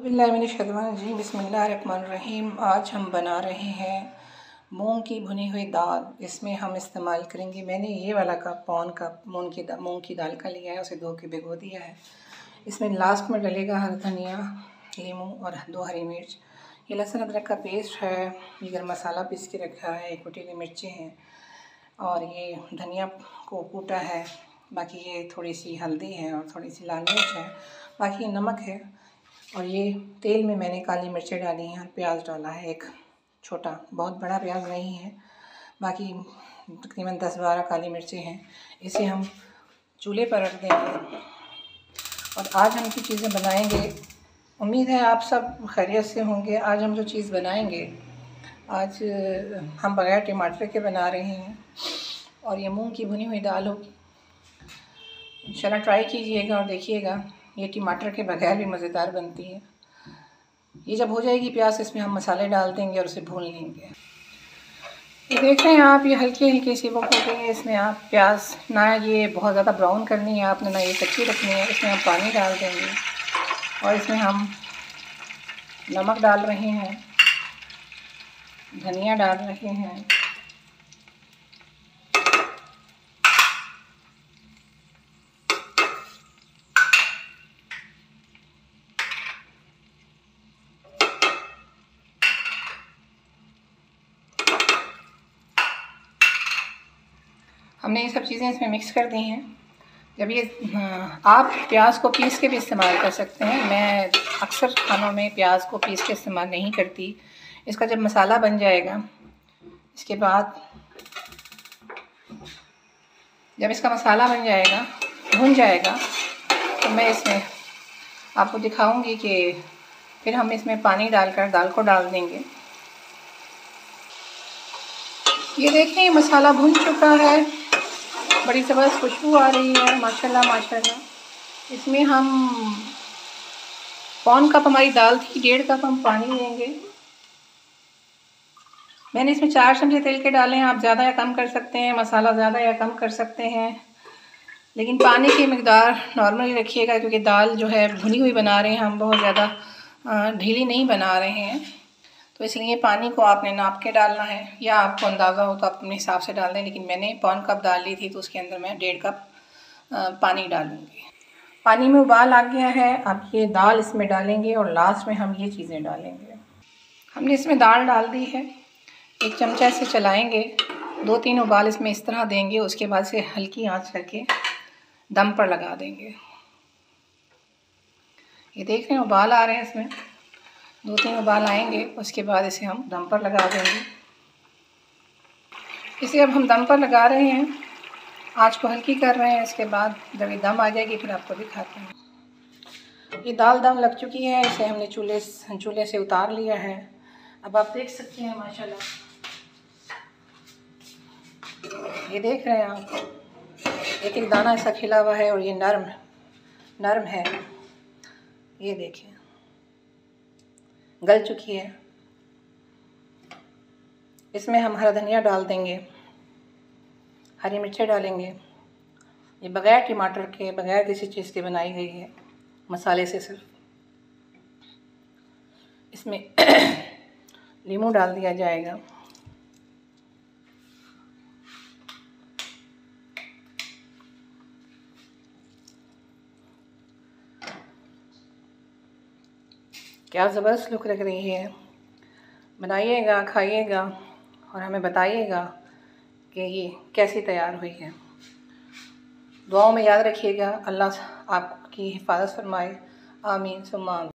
बिस्मिल्लाहिर्रहमानिर्रहीम बिस्मिल्लाहिर्रहमानिर्रहीम। आज हम बना रहे हैं मूंग की भुनी हुई दाल। इसमें हम इस्तेमाल करेंगे, मैंने ये वाला कप पौन कप मूंग की दाल का लिया है, उसे धो के भिगो दिया है। इसमें लास्ट में डलेगा हरा धनिया, नींबू और 2 हरी मिर्च। ये लहसुन अदरक का पेस्ट है, ये गरम मसाला पीस के रखा है, 1 कुटी हुई मिर्चें हैं और ये धनिया को कूटा है। बाकी ये थोड़ी सी हल्दी है और थोड़ी सी लाल मिर्च है, बाकी नमक है। और ये तेल में मैंने काली मिर्चें डाली हैं और प्याज डाला है, एक छोटा, बहुत बड़ा प्याज नहीं है। बाकी तकरीबन 10-12 काली मिर्चें हैं। इसे हम चूल्हे पर रख देंगे और आज हम जो चीज़ें बनाएंगे, उम्मीद है आप सब खैरियत से होंगे। आज हम जो चीज़ बनाएंगे, आज हम बगैर टमाटर के बना रहे हैं और ये मूंग की भुनी हुई दाल होगी। इंशाल्लाह ट्राई कीजिएगा और देखिएगा, ये टमाटर के बगैर भी मज़ेदार बनती है। ये जब हो जाएगी प्याज, इसमें हम मसाले डाल देंगे और उसे भून लेंगे। ये देख रहे हैं आप, ये हल्की हल्की सी वक्त हो गई है। इसमें आप प्याज ना ये बहुत ज़्यादा ब्राउन करनी है आपने, ना ये कच्ची रखनी है। इसमें हम पानी डाल देंगे और इसमें हम नमक डाल रहे हैं, धनिया डाल रहे हैं, हमने ये सब चीज़ें इसमें मिक्स कर दी हैं। जब ये आप प्याज को पीस के भी इस्तेमाल कर सकते हैं, मैं अक्सर खानों में प्याज को पीस के इस्तेमाल नहीं करती। इसका जब मसाला बन जाएगा, इसके बाद जब इसका मसाला बन जाएगा, भुन जाएगा, तो मैं इसमें आपको दिखाऊंगी कि फिर हम इसमें पानी डालकर दाल को डाल देंगे। ये देखें, मसाला भुन चुका है, बड़ी ज़बरदस्त खुशबू आ रही है, माशाल्लाह माशाल्लाह। इसमें हम पौन कप हमारी दाल थी, 1.5 कप हम पानी लेंगे। मैंने इसमें 4 चमचे तेल के डाले हैं, आप ज़्यादा या कम कर सकते हैं, मसाला ज़्यादा या कम कर सकते हैं, लेकिन पानी की मिकदार नॉर्मल ही रखिएगा, क्योंकि दाल जो है भुनी हुई बना रहे हैं हम, बहुत ज़्यादा ढीली नहीं बना रहे हैं। तो इसलिए पानी को आपने नाप के डालना है, या आपको अंदाज़ा हो तो आप अपने हिसाब से डाल दें, लेकिन मैंने पौन कप दाल ली थी तो उसके अंदर मैं 1.5 कप पानी डालूँगी। पानी में उबाल आ गया है, अब ये दाल इसमें डालेंगे और लास्ट में हम ये चीज़ें डालेंगे। हमने इसमें दाल डाल दी है, 1 चमचा से चलाएँगे, 2-3 उबाल इसमें इस तरह देंगे, उसके बाद से हल्की आँच करके दम पर लगा देंगे। ये देख रहे हैं उबाल आ रहे हैं, इसमें 2-3 उबाल आएंगे, उसके बाद इसे हम दम पर लगा देंगे। इसे अब हम दम पर लगा रहे हैं, आँच को हल्की कर रहे हैं। इसके बाद जब ये दम आ जाएगी फिर आपको दिखाते हैं। ये दाल दम लग चुकी है, इसे हमने चूल्हे से उतार लिया है। अब आप देख सकते हैं माशाल्लाह, ये देख रहे हैं आप, एक एक दाना ऐसा खिला हुआ है और ये नरम है। ये देखें, गल चुकी है। इसमें हम हरा धनिया डाल देंगे, हरी मिर्चें डालेंगे। ये बग़ैर टमाटर के, बग़ैर किसी चीज़ के बनाई गई है, मसाले से सिर्फ। इसमें नींबू डाल दिया जाएगा। क्या ज़बरदस्त लुक लग रही है। बनाइएगा, खाइएगा और हमें बताइएगा कि ये कैसी तैयार हुई है। दुआओं में याद रखिएगा। अल्लाह आपकी हिफाजत फरमाए। आमीन सुम्मा आमीन।